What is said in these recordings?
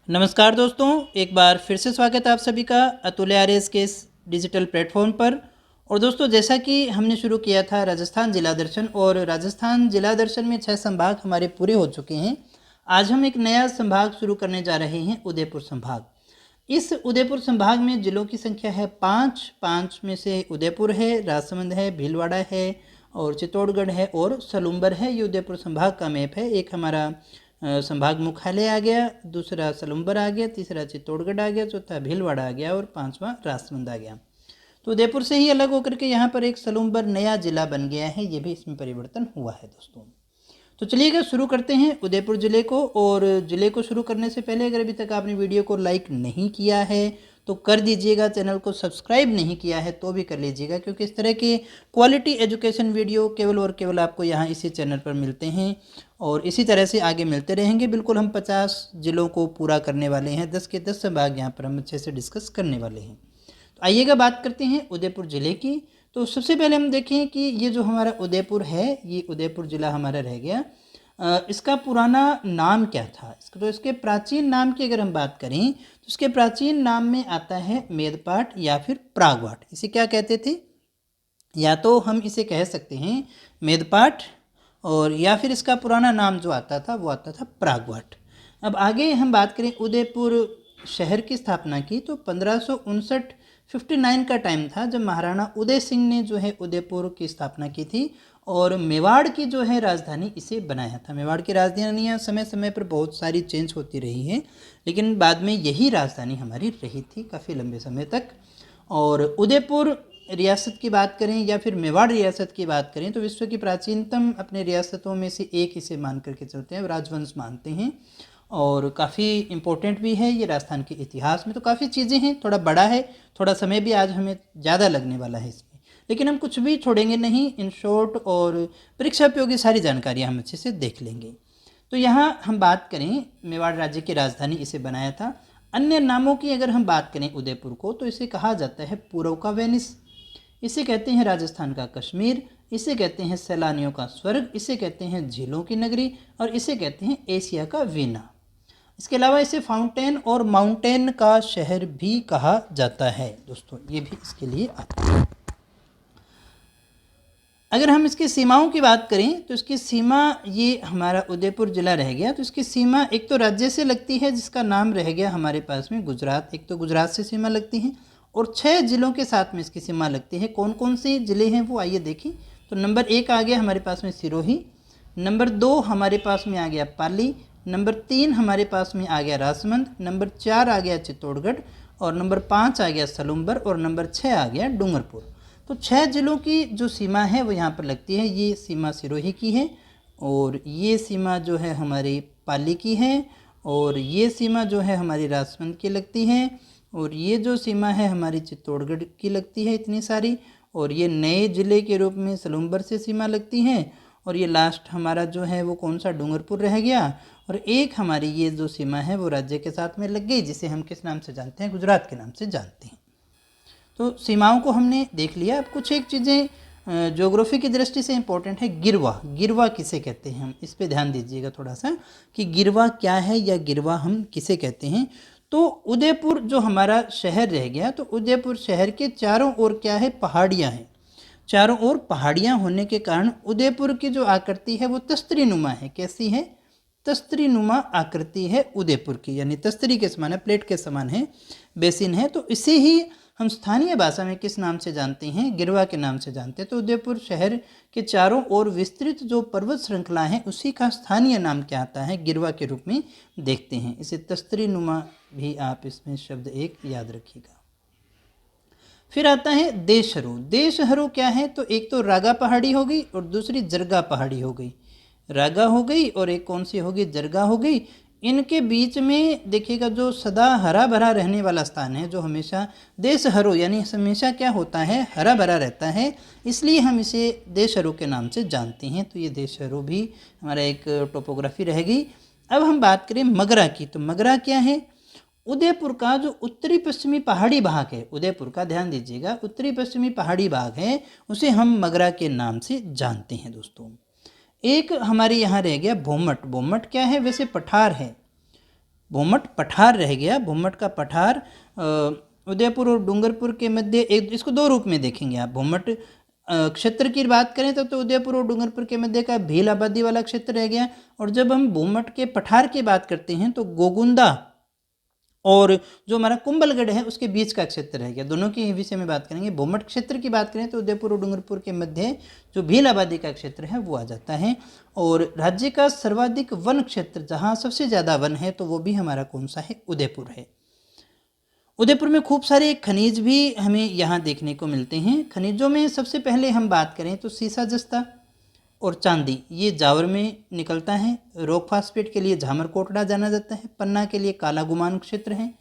नमस्कार दोस्तों, एक बार फिर से स्वागत है आप सभी का अतुल्य आर्यस के इस डिजिटल प्लेटफॉर्म पर। और दोस्तों, जैसा कि हमने शुरू किया था राजस्थान जिला दर्शन, और राजस्थान जिला दर्शन में 6 संभाग हमारे पूरे हो चुके हैं। आज हम एक नया संभाग शुरू करने जा रहे हैं, उदयपुर संभाग। इस उदयपुर संभाग में जिलों की संख्या है 5। 5 में से उदयपुर है, राजसमंद है, भीलवाड़ा है और चित्तौड़गढ़ है और सलूम्बर है। ये उदयपुर संभाग का मैप है। एक हमारा संभाग मुख्यालय आ गया, दूसरा सलूम्बर आ गया, तीसरा चित्तौड़गढ़ आ गया, चौथा भीलवाड़ा आ गया और 5वां राजसमंद आ गया। तो उदयपुर से ही अलग होकर के यहाँ पर एक सलूम्बर नया जिला बन गया है। ये भी इसमें परिवर्तन हुआ है दोस्तों। तो चलिएगा शुरू करते हैं उदयपुर ज़िले को। और ज़िले को शुरू करने से पहले अगर अभी तक आपने वीडियो को लाइक नहीं किया है तो कर दीजिएगा, चैनल को सब्सक्राइब नहीं किया है तो भी कर लीजिएगा, क्योंकि इस तरह के क्वालिटी एजुकेशन वीडियो केवल और केवल आपको यहाँ इसी चैनल पर मिलते हैं और इसी तरह से आगे मिलते रहेंगे। बिल्कुल हम 50 ज़िलों को पूरा करने वाले हैं, 10 के 10 संभाग यहाँ पर हम अच्छे से डिस्कस करने वाले हैं। तो आइएगा बात करते हैं उदयपुर ज़िले की। तो सबसे पहले हम देखें कि ये जो हमारा उदयपुर है, ये उदयपुर ज़िला हमारा रह गया। इसका पुराना नाम क्या था? तो इसके प्राचीन नाम की अगर हम बात करें तो इसके प्राचीन नाम में आता है मेदपाट या फिर प्रागवाट। इसे क्या कहते थे? या तो हम इसे कह सकते हैं मेदपाट, और या फिर इसका पुराना नाम जो आता था वो आता था प्रागवाट। अब आगे हम बात करें उदयपुर शहर की स्थापना की तो 1559 59 का टाइम था जब महाराणा उदय सिंह ने जो है उदयपुर की स्थापना की थी और मेवाड़ की जो है राजधानी इसे बनाया था। मेवाड़ की राजधानियाँ समय समय पर बहुत सारी चेंज होती रही हैं, लेकिन बाद में यही राजधानी हमारी रही थी काफ़ी लंबे समय तक। और उदयपुर रियासत की बात करें या फिर मेवाड़ रियासत की बात करें तो विश्व की प्राचीनतम अपने रियासतों में से एक इसे मान करके चलते हैं, राजवंश मानते हैं और काफ़ी इम्पोर्टेंट भी है ये राजस्थान के इतिहास में। तो काफ़ी चीज़ें हैं, थोड़ा बड़ा है, थोड़ा समय भी आज हमें ज़्यादा लगने वाला है इसमें, लेकिन हम कुछ भी छोड़ेंगे नहीं। इन शॉर्ट और परीक्षा उपयोगी सारी जानकारियाँ हम अच्छे से देख लेंगे। तो यहाँ हम बात करें, मेवाड़ राज्य की राजधानी इसे बनाया था। अन्य नामों की अगर हम बात करें उदयपुर को तो इसे कहा जाता है पूर्व का वेनिस, इसे कहते हैं राजस्थान का कश्मीर, इसे कहते हैं सैलानियों का स्वर्ग, इसे कहते हैं झीलों की नगरी और इसे कहते हैं एशिया का वीना। इसके अलावा इसे फाउंटेन और माउंटेन का शहर भी कहा जाता है दोस्तों, ये भी इसके लिए आता है। अगर हम इसकी सीमाओं की बात करें तो इसकी सीमा, ये हमारा उदयपुर ज़िला रह गया तो इसकी सीमा एक तो राज्य से लगती है जिसका नाम रह गया हमारे पास में गुजरात। एक तो गुजरात से सीमा लगती है और 6 ज़िलों के साथ में इसकी सीमा लगती है। कौन कौन से ज़िले हैं वो आइए देखें। तो नंबर 1 आ गया हमारे पास में सिरोही, नंबर 2 हमारे पास में आ गया पाली, नंबर 3 हमारे पास में आ गया राजसमंद, नंबर 4 आ गया चित्तौड़गढ़ और नंबर 5 आ गया सलूम्बर और नंबर 6 आ गया डूंगरपुर। तो 6 ज़िलों की जो सीमा है वो यहाँ पर लगती है। ये सीमा सिरोही की है और ये सीमा जो है हमारी पाली की है और ये सीमा जो है हमारी राजसमंद की लगती है और ये जो सीमा है हमारी चित्तौड़गढ़ की लगती है, इतनी सारी। और ये नए ज़िले के रूप में सलूम्बर से सीमा लगती है और ये लास्ट हमारा जो है वो कौन सा, डूंगरपुर रह गया। और एक हमारी ये जो सीमा है वो राज्य के साथ में लग गई, जिसे हम किस नाम से जानते हैं? गुजरात के नाम से जानते हैं। तो सीमाओं को हमने देख लिया। अब कुछ एक चीज़ें ज्योग्राफी की दृष्टि से इंपॉर्टेंट है। गिरवा, गिरवा किसे कहते हैं हम इस पे ध्यान दीजिएगा थोड़ा सा कि गिरवा क्या है या गिरवा हम किसे कहते हैं। तो उदयपुर जो हमारा शहर रह गया तो उदयपुर शहर के चारों ओर क्या है? पहाड़ियाँ हैं। चारों ओर पहाड़ियाँ होने के कारण उदयपुर की जो आकृति है वो तस्तरी नुमा है। कैसी है? तस्तरी नुमा आकृति है उदयपुर की, यानी तस्तरी के समान है, प्लेट के समान है, बेसिन है। तो इसे ही हम स्थानीय भाषा में किस नाम से जानते हैं? गिरवा के नाम से जानते हैं। तो उदयपुर शहर के चारों ओर विस्तृत जो पर्वत श्रृंखला है उसी का स्थानीय नाम क्या आता है? गिरवा के रूप में देखते हैं इसे। तस्तरी नुमा भी आप इसमें शब्द एक याद रखिएगा। फिर आता है देशहरु। देशहरु क्या है? तो एक तो रागा पहाड़ी हो गई और दूसरी जरगा पहाड़ी हो गई। रागा हो गई और एक कौन सी होगी? जरगा हो गई। इनके बीच में देखिएगा जो सदा हरा भरा रहने वाला स्थान है, जो हमेशा देशहरु यानी हमेशा क्या होता है? हरा भरा रहता है, इसलिए हम इसे देशहरु के नाम से जानते हैं। तो ये देशहरु भी हमारा एक टोपोग्राफी रह गई। अब हम बात करें मगरा की। तो मगरा क्या है? उदयपुर का जो उत्तरी पश्चिमी पहाड़ी भाग है, उदयपुर का ध्यान दीजिएगा, उत्तरी पश्चिमी पहाड़ी भाग है, उसे हम मगरा के नाम से जानते हैं दोस्तों। एक हमारे यहाँ रह गया भोमट। भोमट क्या है? वैसे पठार है। भूमट पठार रह गया। भूमट का पठार उदयपुर और डूंगरपुर के मध्य, एक इसको दो रूप में देखेंगे आप। भूमट क्षेत्र की बात करें तो उदयपुर और डूंगरपुर के मध्य का भील आबादी वाला क्षेत्र रह गया। और जब हम भूमट के पठार की बात करते हैं तो गोगुंदा और जो हमारा कुंभलगढ़ है उसके बीच का क्षेत्र रह गया। दोनों के विषय में बात करेंगे। भूमट क्षेत्र की बात करें तो उदयपुर और डूंगरपुर के मध्य जो भील आबादी का क्षेत्र है वो आ जाता है। और राज्य का सर्वाधिक वन क्षेत्र जहाँ सबसे ज़्यादा वन है तो वो भी हमारा कौन सा है, उदयपुर है। उदयपुर में खूब सारे खनिज भी हमें यहाँ देखने को मिलते हैं। खनिजों में सबसे पहले हम बात करें तो सीसा जस्ता और चांदी ये जावर में निकलता है। रॉक फास्फेट के लिए झामरकोटड़ा जाना जाता है। पन्ना के लिए काला गुमान क्षेत्र है।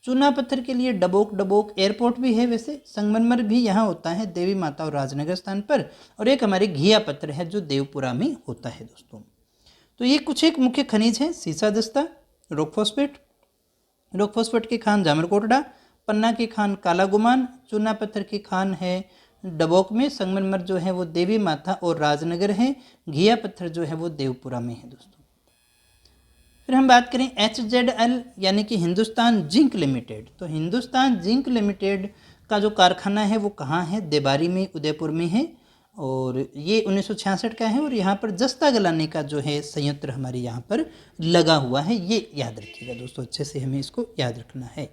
चूना पत्थर के लिए डबोक एयरपोर्ट भी है। वैसे संगमरमर भी यहाँ होता है देवी माता और राजनगर स्थान पर। और एक हमारे घिया पत्थर है जो देवपुरा में होता है दोस्तों। तो ये कुछ एक मुख्य खनिज हैं, सीसा जस्ता, रॉक फॉस्फेट की खान झामरकोटड़ा, पन्ना की खान काला गुमान, चूना पत्थर की खान है डबोक में, संगमरमर जो है वो देवी माता और राजनगर है, घिया पत्थर जो है वो देवपुरा में है दोस्तों। फिर हम बात करें HZL यानी कि हिंदुस्तान जिंक लिमिटेड। तो हिंदुस्तान जिंक लिमिटेड का जो कारखाना है वो कहाँ है, देबारी में, उदयपुर में है। और ये 1966 का है। और यहाँ पर जस्ता गलाने का जो है संयंत्र हमारे यहाँ पर लगा हुआ है, ये याद रखिएगा दोस्तों, अच्छे से हमें इसको याद रखना है।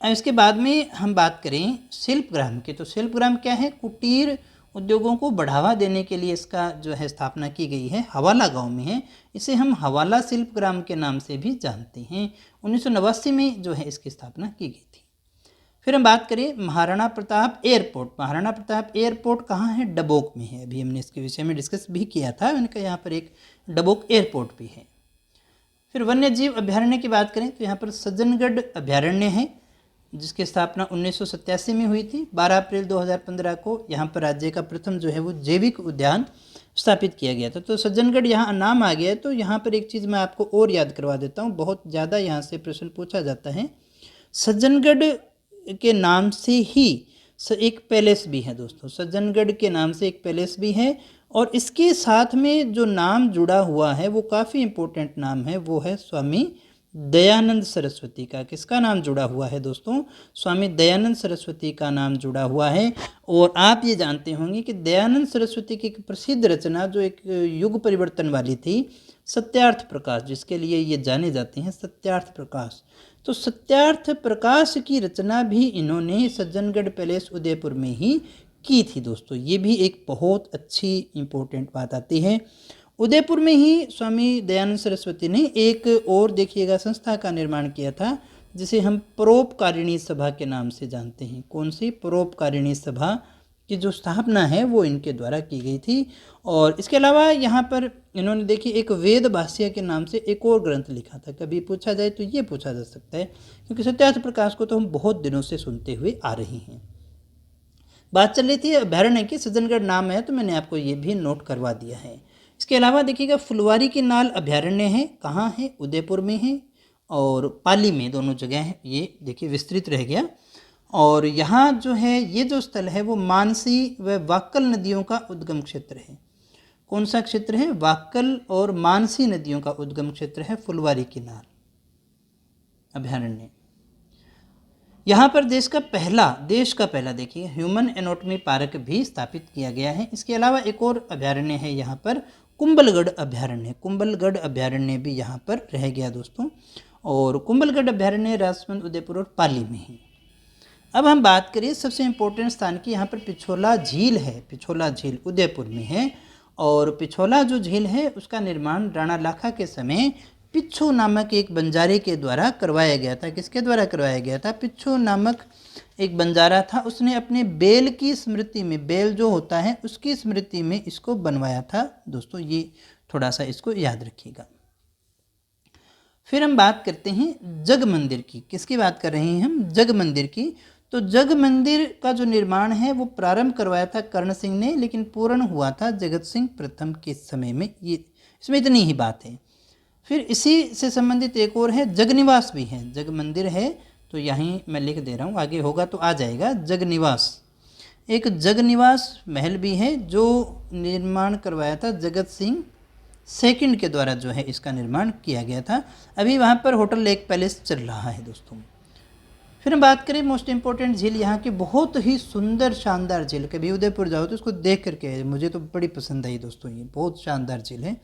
अब इसके बाद में हम बात करें शिल्पग्राम की। तो शिल्पग्राम क्या है, कुटीर उद्योगों को बढ़ावा देने के लिए इसका जो है स्थापना की गई है। हवाला गांव में है। इसे हम हवाला शिल्पग्राम के नाम से भी जानते हैं। 1989 में जो है इसकी स्थापना की गई थी। फिर हम बात करें महाराणा प्रताप एयरपोर्ट। महाराणा प्रताप एयरपोर्ट कहाँ है, डबोक में है। अभी हमने इसके विषय में डिस्कस भी किया था, उनका यहाँ पर एक डबोक एयरपोर्ट भी है। फिर वन्य जीव अभ्यारण्य की बात करें तो यहाँ पर सज्जनगढ़ अभ्यारण्य है जिसकी स्थापना 1987 में हुई थी। 12 अप्रैल 2015 को यहाँ पर राज्य का प्रथम जो है वो जैविक उद्यान स्थापित किया गया था। तो सज्जनगढ़ यहाँ नाम आ गया है। तो यहाँ पर एक चीज़ मैं आपको और याद करवा देता हूँ, बहुत ज़्यादा यहाँ से प्रश्न पूछा जाता है। सज्जनगढ़ के नाम से ही एक पैलेस भी है दोस्तों। सज्जनगढ़ के नाम से एक पैलेस भी है। और इसके साथ में जो नाम जुड़ा हुआ है वो काफ़ी इम्पोर्टेंट नाम है, वो है स्वामी दयानंद सरस्वती का। किसका नाम जुड़ा हुआ है दोस्तों, स्वामी दयानंद सरस्वती का नाम जुड़ा हुआ है। और आप ये जानते होंगे कि दयानंद सरस्वती की एक प्रसिद्ध रचना जो एक युग परिवर्तन वाली थी, सत्यार्थ प्रकाश, जिसके लिए ये जाने जाते हैं, सत्यार्थ प्रकाश। तो सत्यार्थ प्रकाश की रचना भी इन्होंने सज्जनगढ़ पैलेस उदयपुर में ही की थी दोस्तों। ये भी एक बहुत अच्छी इम्पोर्टेंट बात आती है। उदयपुर में ही स्वामी दयानंद सरस्वती ने एक और देखिएगा संस्था का निर्माण किया था जिसे हम परोपकारिणी सभा के नाम से जानते हैं। कौन सी, परोपकारिणी सभा की जो स्थापना है वो इनके द्वारा की गई थी। और इसके अलावा यहाँ पर इन्होंने देखिए एक वेद भाष्य के नाम से एक और ग्रंथ लिखा था। कभी पूछा जाए तो ये पूछा जा सकता है, क्योंकि सत्यार्थ प्रकाश को तो हम बहुत दिनों से सुनते हुए आ रहे हैं। बात चल रही थी अभ्यारण्य की, सज्जनगढ़ नाम है तो मैंने आपको ये भी नोट करवा दिया है। इसके अलावा देखिएगा फुलवारी की नाल अभ्यारण्य है, कहाँ है, उदयपुर में है और पाली में, दोनों जगह है। ये देखिए विस्तृत रह गया। और यहाँ जो है ये जो स्थल है वो मानसी व वाक्कल नदियों का उद्गम क्षेत्र है। कौन सा क्षेत्र है, वाक्कल और मानसी नदियों का उद्गम क्षेत्र है फुलवारी की नाल अभ्यारण्य। यहाँ पर देश का पहला देखिए ह्यूमन एनाटॉमी पार्क भी स्थापित किया गया है। इसके अलावा एक और अभ्यारण्य है यहाँ पर, कुंभलगढ़ अभ्यारण्य। कुंभलगढ़ अभ्यारण्य भी यहाँ पर रह गया दोस्तों। और कुंभलगढ़ अभ्यारण्य राजसमंद, उदयपुर और पाली में है। अब हम बात करें सबसे इम्पोर्टेंट स्थान की, यहाँ पर पिछोला झील है। पिछोला झील उदयपुर में है। और पिछोला जो झील है उसका निर्माण राणा लाखा के समय पिच्छू नामक एक बंजारे के द्वारा करवाया गया था। किसके द्वारा करवाया गया था, पिच्छू नामक एक बंजारा था, उसने अपने बेल की स्मृति में, बेल जो होता है उसकी स्मृति में इसको बनवाया था दोस्तों। ये थोड़ा सा इसको याद रखिएगा। फिर हम बात करते हैं जग मंदिर की। किसकी बात कर रहे हैं हम, जग मंदिर की। तो जग मंदिर का जो निर्माण है वो प्रारंभ करवाया था कर्ण सिंह ने, लेकिन पूर्ण हुआ था जगत सिंह प्रथम के समय में। ये इसमें इतनी ही बात है। फिर इसी से संबंधित एक और है जगनिवास भी है। जग मंदिर है तो यहीं मैं लिख दे रहा हूँ, आगे होगा तो आ जाएगा। जगनिवास, एक जगनिवास महल भी है जो निर्माण करवाया था जगत सिंह सेकंड के द्वारा जो है इसका निर्माण किया गया था। अभी वहाँ पर होटल लेक पैलेस चल रहा है दोस्तों। फिर हम बात करें मोस्ट इम्पोर्टेंट झील, यहाँ की बहुत ही सुंदर शानदार झील, कभी उदयपुर जाओ तो इसको देख करके आए, मुझे तो बड़ी पसंद आई दोस्तों, ये बहुत शानदार झील है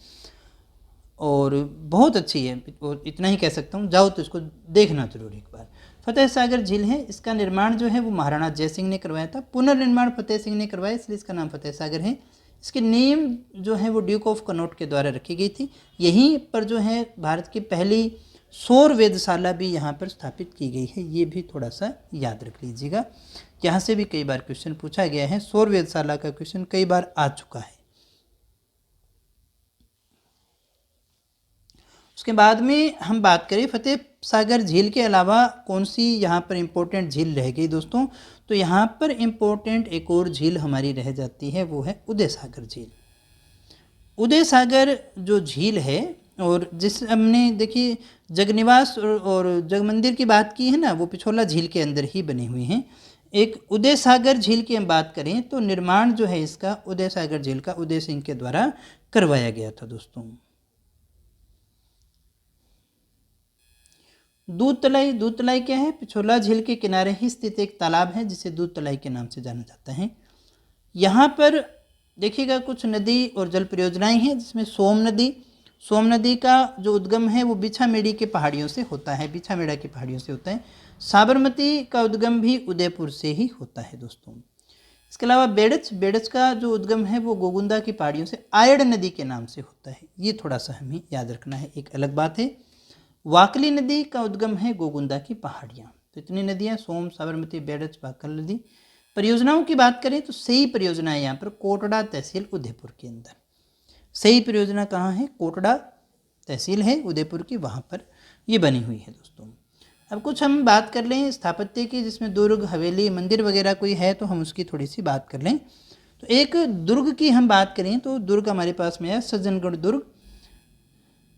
और बहुत अच्छी है, और इतना ही कह सकता हूँ, जाओ तो इसको देखना जरूर एक बार। फतेह सागर झील है, इसका निर्माण जो है वो महाराणा जय सिंह ने करवाया था, पुनर्निर्माण फतेह सिंह ने करवाया, इसलिए इसका नाम फतेह सागर है। इसकी नेम जो है वो ड्यूक ऑफ कनॉट के द्वारा रखी गई थी। यहीं पर जो है भारत की पहली सौर वेधशाला भी यहाँ पर स्थापित की गई है, ये भी थोड़ा सा याद रख लीजिएगा। यहाँ से भी कई बार क्वेश्चन पूछा गया है, सौर वेधशाला का क्वेश्चन कई बार आ चुका है। उसके बाद में हम बात करें फतेह सागर झील के अलावा कौन सी यहाँ पर इम्पोर्टेंट झील रह गई दोस्तों, तो यहाँ पर इम्पोर्टेंट एक और झील हमारी रह जाती है, वो है उदय सागर झील। उदय सागर जो झील है, और जिस हमने देखिए जगनिवास और जग मंदिर की बात की है ना, वो पिछोला झील के अंदर ही बनी हुई हैं। एक उदय सागर झील की हम बात करें तो निर्माण जो है इसका उदय सागर झील का उदय सिंह के द्वारा करवाया गया था दोस्तों। दूध तलाई, दूध तलाई क्या है, पिछोला झील के किनारे ही स्थित एक तालाब है जिसे दूध तलाई के नाम से जाना जाता है। यहाँ पर देखिएगा कुछ नदी और जल परियोजनाएं हैं, जिसमें सोम नदी का जो उद्गम है वो बिछामेड़ी के पहाड़ियों से होता है, बिछामेड़ा की पहाड़ियों से होता है। साबरमती का उद्गम भी उदयपुर से ही होता है दोस्तों। इसके अलावा बेड़च का जो उद्गम है वो गोगुंदा की पहाड़ियों से आयड़ नदी के नाम से होता है, ये थोड़ा सा हमें याद रखना है। एक अलग बात है, वाकली नदी का उद्गम है गोगुंदा की पहाड़ियाँ। तो इतनी नदियाँ, सोम, साबरमती, बेड़च, वाकल नदी। परियोजनाओं की बात करें तो सही परियोजना है यहाँ पर कोटड़ा तहसील उदयपुर के अंदर। सही परियोजना कहाँ है, कोटड़ा तहसील है उदयपुर की, वहाँ पर ये बनी हुई है दोस्तों। अब कुछ हम बात कर लें स्थापत्य की, जिसमें दुर्ग, हवेली, मंदिर वगैरह कोई है तो हम उसकी थोड़ी सी बात कर लें। तो एक दुर्ग की हम बात करें तो दुर्ग हमारे पास में है सज्जनगढ़ दुर्ग।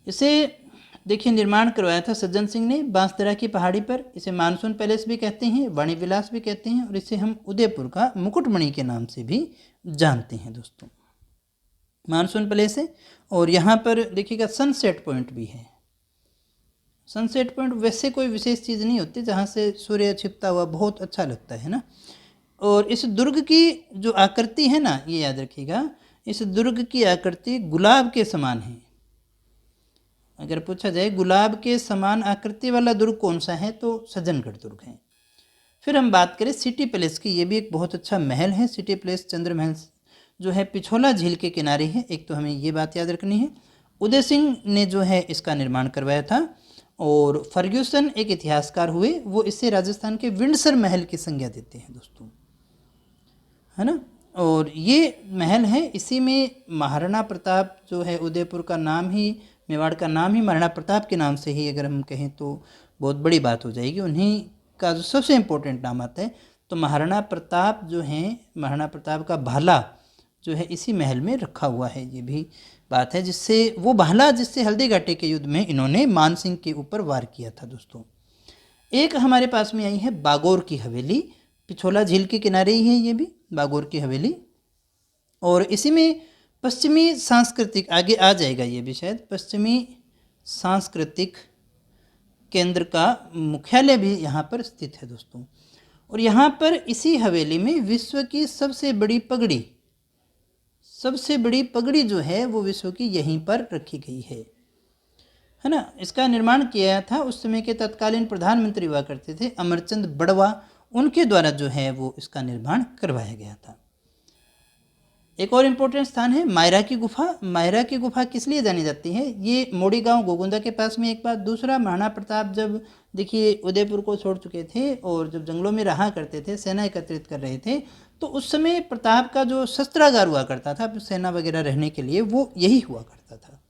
इसे देखिए निर्माण करवाया था सज्जन सिंह ने बांसदरा की पहाड़ी पर। इसे मानसून पैलेस भी कहते हैं, वाणी विलास भी कहते हैं, और इसे हम उदयपुर का मुकुटमणि के नाम से भी जानते हैं दोस्तों। मानसून पैलेस है, और यहाँ पर देखिएगा सनसेट पॉइंट भी है। सनसेट पॉइंट वैसे कोई विशेष चीज़ नहीं होती, जहाँ से सूर्य छिपता हुआ बहुत अच्छा लगता है ना। और इस दुर्ग की जो आकृति है ना, ये याद रखिएगा, इस दुर्ग की आकृति गुलाब के समान है। अगर पूछा जाए गुलाब के समान आकृति वाला दुर्ग कौन सा है, तो सज्जनगढ़ दुर्ग है। फिर हम बात करें सिटी पैलेस की, ये भी एक बहुत अच्छा महल है। सिटी पैलेस चंद्र महल जो है पिछोला झील के किनारे है। एक तो हमें ये बात याद रखनी है, उदय सिंह ने जो है इसका निर्माण करवाया था, और फर्ग्यूसन एक इतिहासकार हुए, वो इससे राजस्थान के विंडसर महल की संज्ञा देते हैं दोस्तों, है ना। और ये महल है, इसी में महाराणा प्रताप जो है, उदयपुर का नाम ही, मेवाड़ का नाम ही महाराणा प्रताप के नाम से ही अगर हम कहें तो बहुत बड़ी बात हो जाएगी। उन्हीं का जो सबसे इम्पोर्टेंट नाम आता है, तो महाराणा प्रताप जो हैं, महाराणा प्रताप का भाला जो है इसी महल में रखा हुआ है। ये भी बात है, जिससे वो भाला जिससे हल्दी घाटी के युद्ध में इन्होंने मान सिंह के ऊपर वार किया था दोस्तों। एक हमारे पास में आई है बागौर की हवेली, पिछोला झील के किनारे ही है ये भी बागौर की हवेली, और इसी में पश्चिमी सांस्कृतिक, आगे आ जाएगा ये भी शायद, पश्चिमी सांस्कृतिक केंद्र का मुख्यालय भी यहाँ पर स्थित है दोस्तों। और यहाँ पर इसी हवेली में विश्व की सबसे बड़ी पगड़ी जो है वो विश्व की यहीं पर रखी गई है ना। इसका निर्माण किया था उस समय के तत्कालीन प्रधानमंत्री हुआ करते थे अमरचंद बड़वा, उनके द्वारा जो है वो इसका निर्माण करवाया गया था। एक और इम्पोर्टेंट स्थान है मायरा की गुफा। मायरा की गुफा किस लिए जानी जाती है, ये मोड़ी गांव गोगुंदा के पास में एक बात। दूसरा, महाराणा प्रताप जब देखिए उदयपुर को छोड़ चुके थे और जब जंगलों में रहा करते थे, सेना एकत्रित कर रहे थे, तो उस समय प्रताप का जो शस्त्रागार हुआ करता था सेना वगैरह रहने के लिए, वो यही हुआ करता था।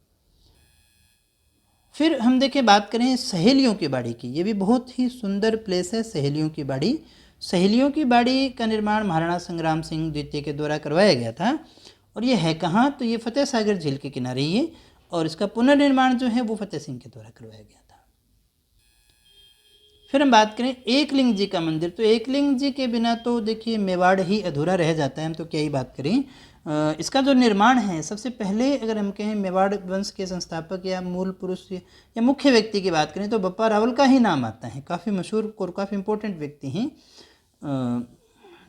फिर हम देखें, बात करें सहेलियों की बाड़ी की, ये भी बहुत ही सुंदर प्लेस है सहेलियों की बाड़ी। सहेलियों की बाड़ी का निर्माण महाराणा संग्राम सिंह द्वितीय के द्वारा करवाया गया था, और ये है कहाँ, तो ये फतेह सागर झील के किनारे ही है, और इसका पुनर्निर्माण जो है वो फतेह सिंह के द्वारा करवाया गया था। फिर हम बात करें एकलिंग जी का मंदिर, तो एकलिंग जी के बिना तो देखिए मेवाड़ ही अधूरा रह जाता है, हम तो क्या ही बात करें। इसका जो निर्माण है सबसे पहले अगर हम कहें मेवाड़ वंश के संस्थापक या मूल पुरुष या मुख्य व्यक्ति की बात करें तो बप्पा रावल का ही नाम आता है। काफ़ी मशहूर और काफ़ी इम्पोर्टेंट व्यक्ति हैं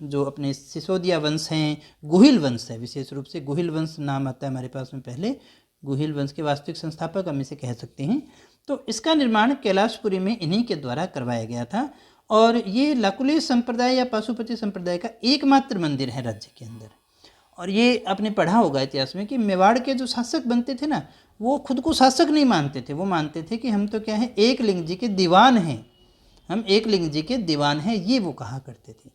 जो अपने सिसोदिया वंश हैं, गुहिल वंश है, विशेष रूप से गुहिल वंश नाम आता है हमारे पास में पहले। गुहिल वंश के वास्तविक संस्थापक हम इसे कह सकते हैं। तो इसका निर्माण कैलाशपुरी में इन्हीं के द्वारा करवाया गया था और ये लाकुली संप्रदाय या पाशुपति संप्रदाय का एकमात्र मंदिर है राज्य के अंदर। और ये आपने पढ़ा होगा इतिहास में कि मेवाड़ के जो शासक बनते थे ना, वो खुद को शासक नहीं मानते थे, वो मानते थे कि हम तो क्या है, एक लिंग जी के दीवान हैं, हम एक लिंग जी के दीवान हैं, ये वो कहा करते थे।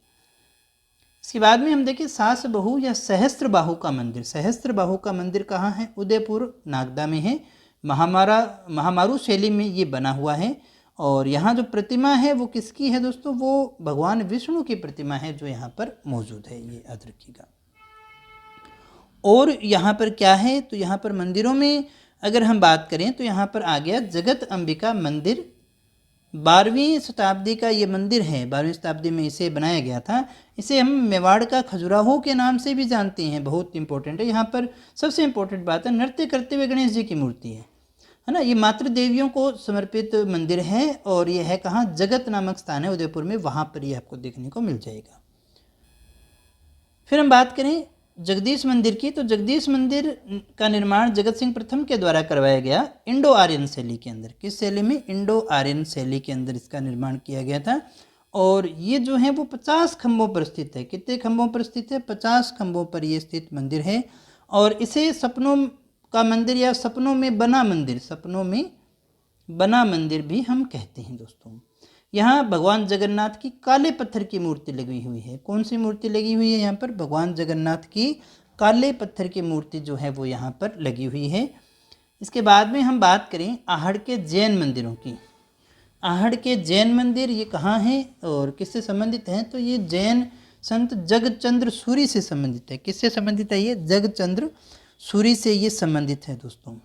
इसके बाद में हम देखें सास बहू या सहस्त्र बाहू का मंदिर। सहस्त्र बाहू का मंदिर कहाँ है? उदयपुर नागदा में है। महामारू शैली में ये बना हुआ है और यहाँ जो प्रतिमा है वो किसकी है दोस्तों? वो भगवान विष्णु की प्रतिमा है जो यहाँ पर मौजूद है, ये याद रखिएगा। और यहाँ पर क्या है, तो यहाँ पर मंदिरों में अगर हम बात करें तो यहाँ पर आ गया जगत अंबिका मंदिर। 12वीं शताब्दी का ये मंदिर है, 12वीं शताब्दी में इसे बनाया गया था। इसे हम मेवाड़ का खजुराहो के नाम से भी जानते हैं, बहुत इंपॉर्टेंट है। यहाँ पर सबसे इंपॉर्टेंट बात है, नृत्य करते हुए गणेश जी की मूर्ति है ना। ये मातृ देवियों को समर्पित मंदिर है और ये है कहाँ? जगत नामक स्थान है उदयपुर में, वहाँ पर ये आपको देखने को मिल जाएगा। फिर हम बात करें जगदीश मंदिर की, तो जगदीश मंदिर का निर्माण जगत सिंह प्रथम के द्वारा करवाया गया इंडो आर्यन शैली के अंदर। किस शैली में? इंडो आर्यन शैली के अंदर इसका निर्माण किया गया था। और ये जो है वो 50 खंभों पर स्थित है। कितने खंभों पर स्थित है? 50 खंभों पर ये स्थित मंदिर है। और इसे सपनों का मंदिर या सपनों में बना मंदिर, सपनों में बना मंदिर भी हम कहते हैं दोस्तों। यहाँ भगवान जगन्नाथ की काले पत्थर की मूर्ति लगी हुई है। कौन सी मूर्ति लगी हुई है यहाँ पर? भगवान जगन्नाथ की काले पत्थर की मूर्ति जो है वो यहाँ पर लगी हुई है। इसके बाद में हम बात करें आहड़ के जैन मंदिरों की। आहड़ के जैन मंदिर ये कहाँ हैं और किससे संबंधित हैं? तो ये जैन संत जगचंद्र सूरी से संबंधित है। किससे संबंधित है? ये जगचंद्र सूरी से ये संबंधित है दोस्तों।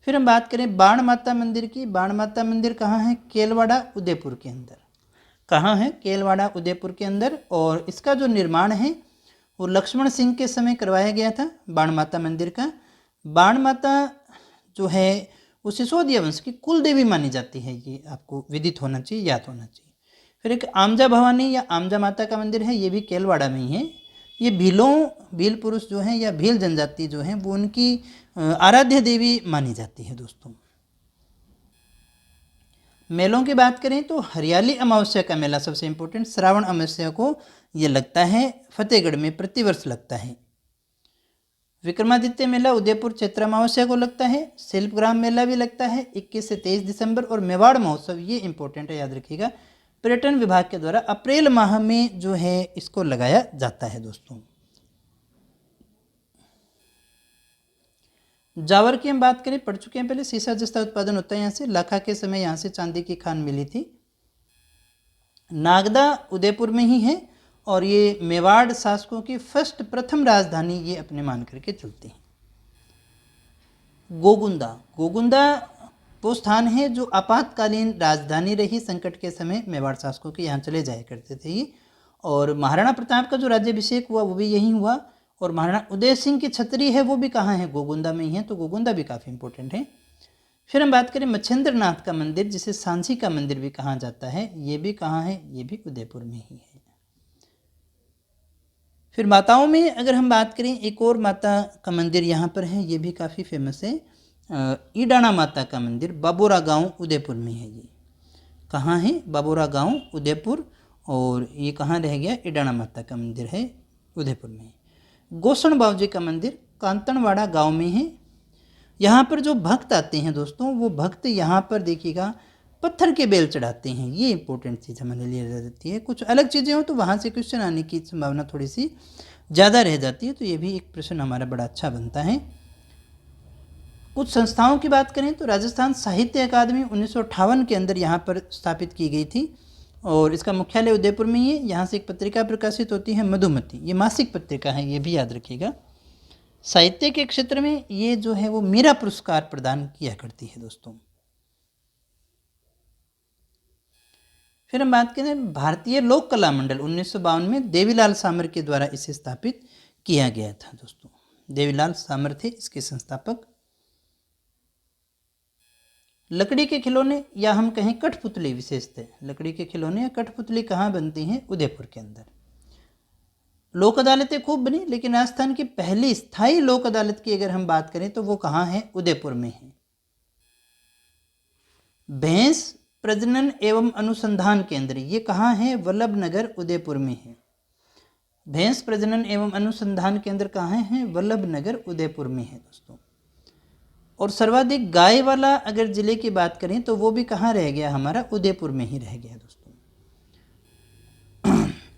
फिर हम बात करें बाण माता मंदिर की। बाण माता मंदिर कहाँ है? केलवाड़ा उदयपुर के अंदर। कहाँ है? केलवाड़ा उदयपुर के अंदर। और इसका जो निर्माण है वो लक्ष्मण सिंह के समय करवाया गया था, बाण माता मंदिर का। बाण माता जो है वो सिसोदिया वंश की कुल देवी मानी जाती है, ये आपको विदित होना चाहिए, याद होना चाहिए। फिर एक आमजा भवानी या आमजा माता का मंदिर है, ये भी केलवाड़ा में ही है। ये भील पुरुष जो हैं या भील जनजाति जो हैं वो उनकी आराध्य देवी मानी जाती है दोस्तों। मेलों की बात करें तो हरियाली अमावस्या का मेला सबसे इम्पोर्टेंट, श्रावण अमावस्या को ये लगता है, फतेहगढ़ में प्रतिवर्ष लगता है। विक्रमादित्य मेला उदयपुर चैत्र अमावस्या को लगता है। शिल्पग्राम मेला भी लगता है 21 से 23 दिसंबर। और मेवाड़ महोत्सव, ये इंपॉर्टेंट है, याद रखिएगा, पर्यटन विभाग के द्वारा अप्रैल माह में जो है इसको लगाया जाता है दोस्तों। जावर की हम बात करें, पढ़ चुके हैं पहले, सीसा जस्ता उत्पादन होता है यहाँ से। लाखा के समय यहाँ से चांदी की खान मिली थी। नागदा उदयपुर में ही है और ये मेवाड़ शासकों की प्रथम राजधानी ये अपने मान करके चलते हैं। गोगुंदा वो स्थान है जो आपातकालीन राजधानी रही संकट के समय मेवाड़ शासकों के, यहाँ चले जाया करते थे ये। और महाराणा प्रताप का जो राज्याभिषेक हुआ वो भी यहीं हुआ। और महाराणा उदय सिंह की छतरी है वो भी कहाँ है? गोगुंदा में ही है। तो गोगुंदा भी काफ़ी इंपॉर्टेंट है। फिर हम बात करें मच्छेंद्र नाथ का मंदिर, जिसे सांची का मंदिर भी कहा जाता है, ये भी कहाँ है? ये भी उदयपुर में ही है। फिर माताओं में अगर हम बात करें, एक और माता का मंदिर यहाँ पर है, ये भी काफ़ी फेमस है, ईडाणा माता का मंदिर, बाबोरा गांव उदयपुर में है। ये कहाँ है? बाबोरा गांव उदयपुर। और ये कहाँ रह गया? ईडाणा माता का मंदिर है उदयपुर में। गोसण बाबू जी का मंदिर कांतनवाड़ा गांव में है। यहाँ पर जो भक्त आते हैं दोस्तों, वो भक्त यहाँ पर देखिएगा पत्थर के बेल चढ़ाते हैं। ये इंपॉर्टेंट चीज़ हमारे लिए रह जाती है। कुछ अलग चीज़ें हो तो वहाँ से क्वेश्चन आने की संभावना थोड़ी सी ज़्यादा रह जाती है, तो ये भी एक प्रश्न हमारा बड़ा अच्छा बनता है। कुछ संस्थाओं की बात करें तो राजस्थान साहित्य अकादमी 1958 के अंदर यहाँ पर स्थापित की गई थी और इसका मुख्यालय उदयपुर में ही है। यहाँ से एक पत्रिका प्रकाशित होती है मधुमती, ये मासिक पत्रिका है, ये भी याद रखिएगा। साहित्य के क्षेत्र में ये जो है वो मीरा पुरस्कार प्रदान किया करती है दोस्तों। फिर हम बात करें भारतीय लोक कला मंडल, 1952 में देवीलाल सामर के द्वारा इसे स्थापित किया गया था दोस्तों। देवीलाल सामर थे इसके संस्थापक। लकड़ी के खिलौने या हम कहें कठपुतली विशेषतः, लकड़ी के खिलौने या कठपुतली कहाँ बनती हैं? उदयपुर के अंदर। लोक अदालतें खूब बनी, लेकिन राजस्थान की पहली स्थायी लोक अदालत की अगर हम बात करें तो वो कहाँ है? उदयपुर में है। भैंस प्रजनन एवं अनुसंधान केंद्र, ये कहाँ है? वल्लभ नगर उदयपुर में है। भैंस प्रजनन एवं अनुसंधान केंद्र कहाँ है? वल्लभ नगर उदयपुर में है दोस्तों। और सर्वाधिक गाय वाला अगर जिले की बात करें तो वो भी कहाँ रह गया? हमारा उदयपुर में ही रह गया दोस्तों।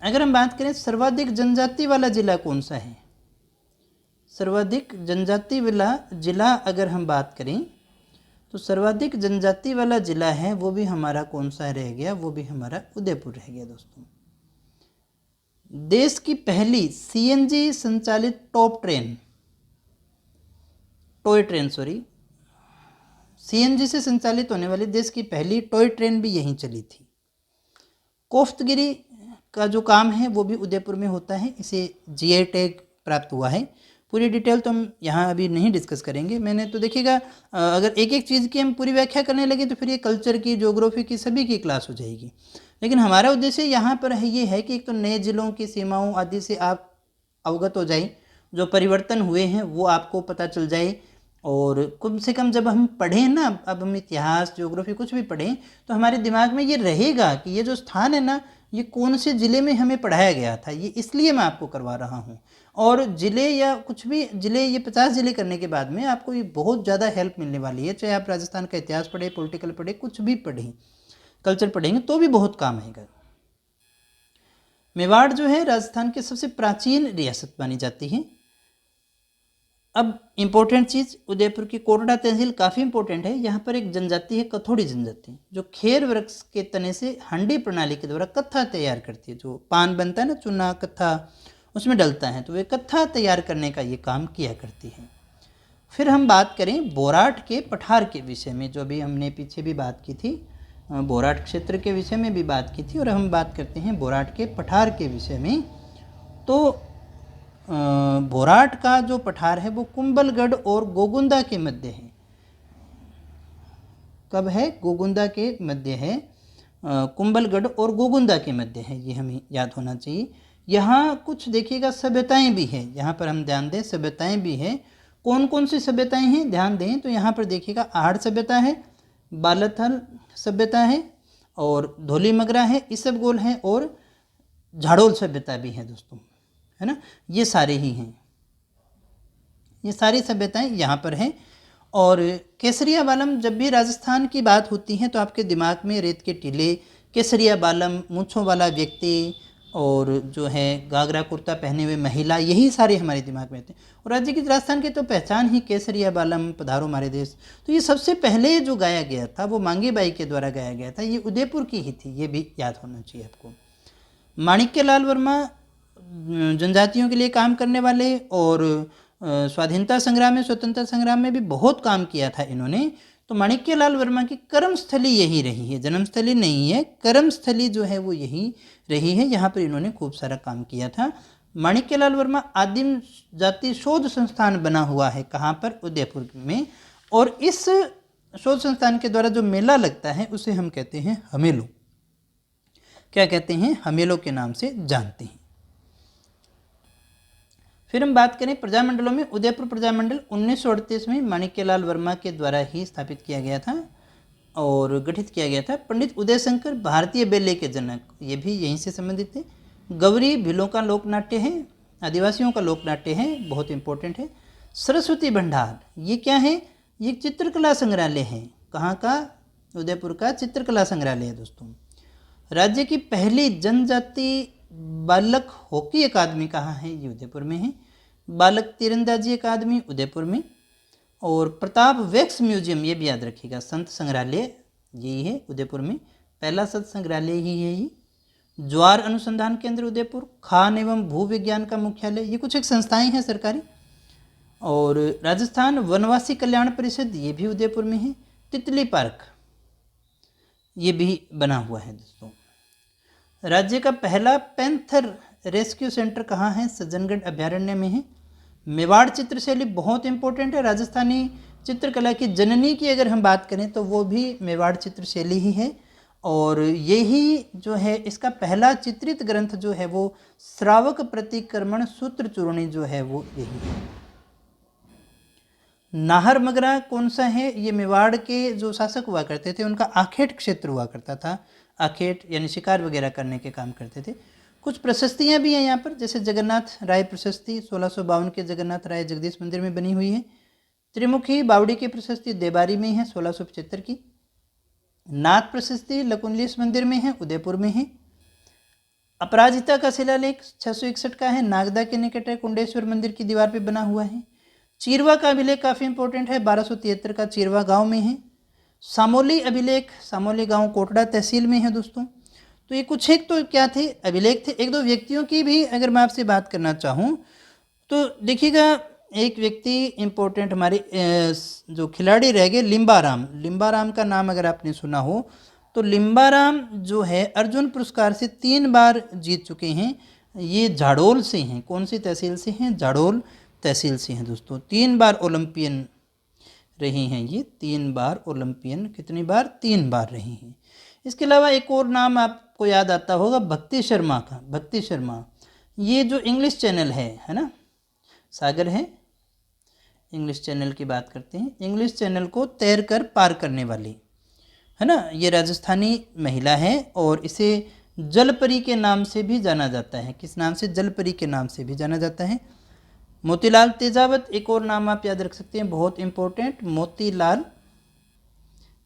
अगर हम बात करें सर्वाधिक जनजाति वाला जिला कौन सा है? सर्वाधिक जनजाति वाला जिला अगर हम बात करें तो सर्वाधिक जनजाति वाला जिला है वो भी हमारा कौन सा रह गया? वो भी हमारा उदयपुर रह गया दोस्तों। देश की पहली सीएनजी संचालित टॉय ट्रेन सीएनजी से संचालित होने वाली देश की पहली टॉय ट्रेन भी यहीं चली थी। कोफ्तगिरी का जो काम है वो भी उदयपुर में होता है, इसे जीआई टैग प्राप्त हुआ है। पूरी डिटेल तो हम यहाँ अभी नहीं डिस्कस करेंगे। मैंने तो देखिएगा अगर एक एक चीज़ की हम पूरी व्याख्या करने लगे तो फिर ये कल्चर की, ज्योग्राफी की, सभी की क्लास हो जाएगी। लेकिन हमारा उद्देश्य यहाँ पर है ये है कि एक तो नए जिलों की सीमाओं आदि से आप अवगत हो जाए, जो परिवर्तन हुए हैं वो आपको पता चल जाए। और कम से कम जब हम पढ़ें ना, अब हम इतिहास, ज्योग्राफी कुछ भी पढ़ें तो हमारे दिमाग में ये रहेगा कि ये जो स्थान है ना, ये कौन से ज़िले में हमें पढ़ाया गया था, ये इसलिए मैं आपको करवा रहा हूँ। और ज़िले या कुछ भी ज़िले, ये 50 ज़िले करने के बाद में आपको ये बहुत ज़्यादा हेल्प मिलने वाली है। चाहे आप राजस्थान का इतिहास पढ़ें, पॉलिटिकल पढ़ें, कुछ भी पढ़ें, कल्चर पढ़ेंगे तो भी बहुत काम आएगा। मेवाड़ जो है राजस्थान की सबसे प्राचीन रियासत मानी जाती है। अब इम्पोर्टेंट चीज़, उदयपुर की कोटड़ा तहसील काफ़ी इंपॉर्टेंट है। यहाँ पर एक जनजाति है कथोड़ी जनजाति, जो खेर वृक्ष के तने से हंडी प्रणाली के द्वारा कत्था तैयार करती है। जो पान बनता है ना, चूना कत्था उसमें डलता है, तो वे कत्था तैयार करने का ये काम किया करती है। फिर हम बात करें बोराट के पठार के विषय में, जो अभी हमने पीछे भी बात की थी, बोराट क्षेत्र के विषय में भी बात की थी, और हम बात करते हैं बोराट के पठार के विषय में। तो बोराट का जो पठार है वो कुंभलगढ़ और गोगुंदा के मध्य है। कब है? गोगुंदा के मध्य है, कुंभलगढ़ और गोगुंदा के मध्य है, ये हमें याद होना चाहिए। यहाँ कुछ देखिएगा सभ्यताएं भी हैं, यहाँ पर हम ध्यान दें, सभ्यताएं भी हैं। कौन कौन सी सभ्यताएं हैं ध्यान दें तो यहाँ पर देखिएगा आहड़ सभ्यता है, बालाथल सभ्यता है, और धोली मगरा है, इसबगोल है, और झाड़ोल सभ्यता भी है दोस्तों, है ना। ये सारे ही हैं, ये सारी सभ्यताएं यहाँ पर हैं। और केसरिया बालम, जब भी राजस्थान की बात होती है तो आपके दिमाग में रेत के टीले, केसरिया बालम, मूँछों वाला व्यक्ति, और जो है घाघरा कुर्ता पहने हुए महिला, यही सारे हमारे दिमाग में आते हैं। और राज्य की राजस्थान की तो पहचान ही केसरिया बालम, पधारो हमारे देश। तो ये सबसे पहले जो गाया गया था वो मांगे बाई के द्वारा गाया गया था, ये उदयपुर की ही थी, ये भी याद होना चाहिए आपको। माणिक्यलाल वर्मा जनजातियों के लिए काम करने वाले, और स्वाधीनता संग्राम में, स्वतंत्रता संग्राम में भी बहुत काम किया था इन्होंने। तो माणिक्यलाल वर्मा की कर्मस्थली यही रही है, जन्मस्थली नहीं है, कर्मस्थली जो है वो यही रही है। यहाँ पर इन्होंने खूब सारा काम किया था। माणिक्यलाल वर्मा आदिम जाति शोध संस्थान बना हुआ है, कहाँ पर? उदयपुर में। और इस शोध संस्थान के द्वारा जो मेला लगता है उसे हम कहते हैं हमेलो। क्या कहते हैं? हमेलो के नाम से जानते हैं। फिर हम बात करें प्रजामंडलों में, उदयपुर प्रजामंडल 1938 में माणिक्यलाल वर्मा के द्वारा ही स्थापित किया गया था और गठित किया गया था। पंडित उदय शंकर भारतीय बेले के जनक, ये भी यहीं से संबंधित थे। गौरी भीलों का लोकनाट्य है, आदिवासियों का लोकनाट्य है, बहुत इंपॉर्टेंट है। सरस्वती भंडार, ये क्या है? ये चित्रकला संग्रहालय है। कहाँ का? उदयपुर का चित्रकला संग्रहालय है दोस्तों। राज्य की पहली जनजाति बालक हॉकी अकादमी कहाँ है? ये उदयपुर में है। बालक तीरंदाजी अकादमी उदयपुर में। और प्रताप वैक्स म्यूजियम, ये भी याद रखिएगा, संत संग्रहालय यही है उदयपुर में, पहला संत संग्रहालय ही है ये। ज्वार अनुसंधान केंद्र उदयपुर, खान एवं भू विज्ञान का मुख्यालय, ये कुछ एक संस्थाएं हैं सरकारी। और राजस्थान वनवासी कल्याण परिषद, ये भी उदयपुर में है। तितली पार्क, ये भी बना हुआ है दोस्तों। राज्य का पहला पैंथर रेस्क्यू सेंटर कहाँ है? सज्जनगढ़ अभ्यारण्य में है। मेवाड़ चित्रशैली बहुत इंपॉर्टेंट है। राजस्थानी चित्रकला की जननी की अगर हम बात करें तो वो भी मेवाड़ चित्रशैली ही है, और यही जो है इसका पहला चित्रित ग्रंथ जो है वो श्रावक प्रतिक्रमण सूत्र चूर्णी जो है वो यही है। नाहर मगरा कौन सा है? ये मेवाड़ के जो शासक हुआ करते थे उनका आखेट क्षेत्र हुआ करता था। आखेट यानी शिकार वगैरह करने के काम करते थे। कुछ प्रशस्तियां भी हैं यहाँ पर, जैसे जगन्नाथ राय प्रशस्ति 1652 के जगन्नाथ राय जगदीश मंदिर में बनी हुई है। त्रिमुखी बावड़ी की प्रशस्ति देबारी में है 1675 की। नाथ प्रशस्ति लकुंडलीस मंदिर में है, उदयपुर में है। अपराजिता का शिलालेख 661 का है, नागदा के निकट है, कुंडेश्वर मंदिर की दीवार पे बना हुआ है। चीरवा का अभिलेख काफ़ी इंपॉर्टेंट है, 1273 का चीरवा गांव में है। सामोली अभिलेख, सामोली गांव कोटड़ा तहसील में है दोस्तों। तो ये कुछ एक तो क्या थे? अभिलेख थे। एक दो व्यक्तियों की भी अगर मैं आपसे बात करना चाहूँ तो देखिएगा, एक व्यक्ति इंपॉर्टेंट हमारे जो खिलाड़ी रह गए, लिम्बाराम। लिम्बाराम का नाम अगर आपने सुना हो तो लिम्बाराम जो है अर्जुन पुरस्कार से 3 बार जीत चुके हैं। ये झाड़ोल से हैं। कौन सी तहसील से हैं? झाड़ोल तहसील से हैं दोस्तों। 3 बार ओलंपियन रही हैं ये, 3 बार ओलंपियन। कितनी बार? 3 बार रही हैं। इसके अलावा एक और नाम आपको याद आता होगा भक्ति शर्मा का। भक्ति शर्मा, ये जो इंग्लिश चैनल है ना, सागर है, इंग्लिश चैनल की बात करते हैं। इंग्लिश चैनल को तैर कर पार करने वाली है ना, ये राजस्थानी महिला है और इसे जलपरी के नाम से भी जाना जाता है। किस नाम से? जलपरी के नाम से भी जाना जाता है। मोतीलाल तेजावत एक और नाम आप याद रख सकते हैं, बहुत इंपॉर्टेंट, मोतीलाल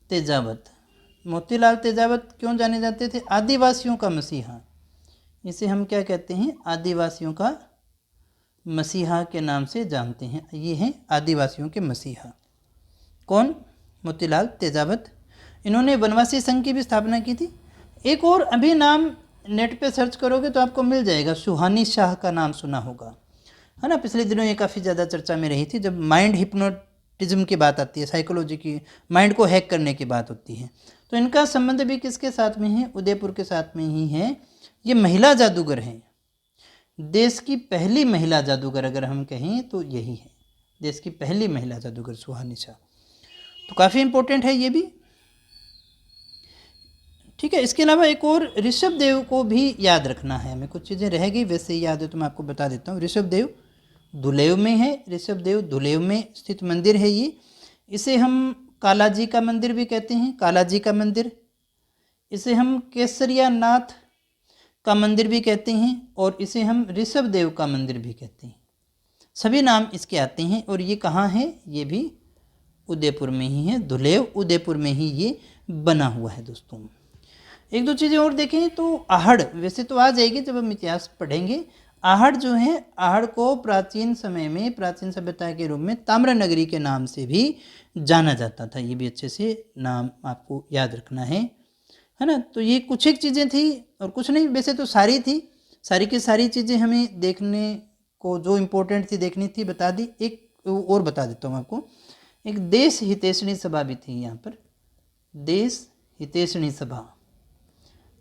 तेजावत। मोतीलाल तेजावत क्यों जाने जाते थे? आदिवासियों का मसीहा। इसे हम क्या कहते हैं? आदिवासियों का मसीहा के नाम से जानते हैं। ये हैं आदिवासियों के मसीहा। कौन? मोतीलाल तेजावत। इन्होंने वनवासी संघ की भी स्थापना की थी। एक और अभी नाम नेट पे सर्च करोगे तो आपको मिल जाएगा, सुहानी शाह का नाम सुना होगा, है ना। पिछले दिनों ये काफ़ी ज़्यादा चर्चा में रही थी जब माइंड हिप्नोटिज्म की बात आती है, साइकोलॉजी की, माइंड को हैक करने की बात होती है। तो इनका संबंध भी किसके साथ में है? उदयपुर के साथ में ही है। ये महिला जादूगर हैं। देश की पहली महिला जादूगर अगर हम कहें तो यही है, देश की पहली महिला जादूगर सुहानी शाह। तो काफ़ी इंपॉर्टेंट है ये भी, ठीक है। इसके अलावा एक और ऋषभ देव को भी याद रखना है हमें। कुछ चीज़ें रह गई, वैसे ही याद है तो मैं आपको बता देता हूँ। ऋषभ देव धुलेव में है। ऋषभ देव धुलेव में स्थित मंदिर है ये। इसे हम कालाजी का मंदिर भी कहते हैं, कालाजी का मंदिर। इसे हम केसरिया नाथ का मंदिर भी कहते हैं और इसे हम ऋषभ देव का मंदिर भी कहते हैं। सभी नाम इसके आते हैं। और ये कहाँ है? ये भी उदयपुर में ही है। धुलेव उदयपुर में ही ये बना हुआ है दोस्तों। एक दो चीज़ें और देखें तो आहड़ वैसे तो आ जाएगी जब हम इतिहास पढ़ेंगे। आहड़ जो है, आहड़ को प्राचीन समय में, प्राचीन सभ्यता के रूप में ताम्र नगरी के नाम से भी जाना जाता था। ये भी अच्छे से नाम आपको याद रखना है ना। तो ये कुछ एक चीज़ें थी और कुछ नहीं, वैसे तो सारी थी, सारी की सारी चीज़ें हमें देखने को जो इम्पोर्टेंट थी देखनी थी बता दी। एक और बता देता हूँ आपको, एक देश हितैषणी सभा भी थी यहाँ पर। देश हितैषणी सभा,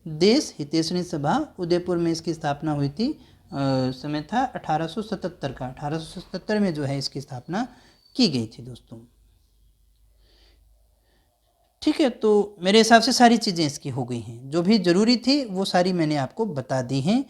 देश हितैषणी सभा उदयपुर में इसकी स्थापना हुई थी। समय था 1877 का। 1877 में जो है इसकी स्थापना की गई थी दोस्तों। ठीक है, तो मेरे हिसाब से सारी चीज़ें इसकी हो गई हैं, जो भी ज़रूरी थी वो सारी मैंने आपको बता दी हैं।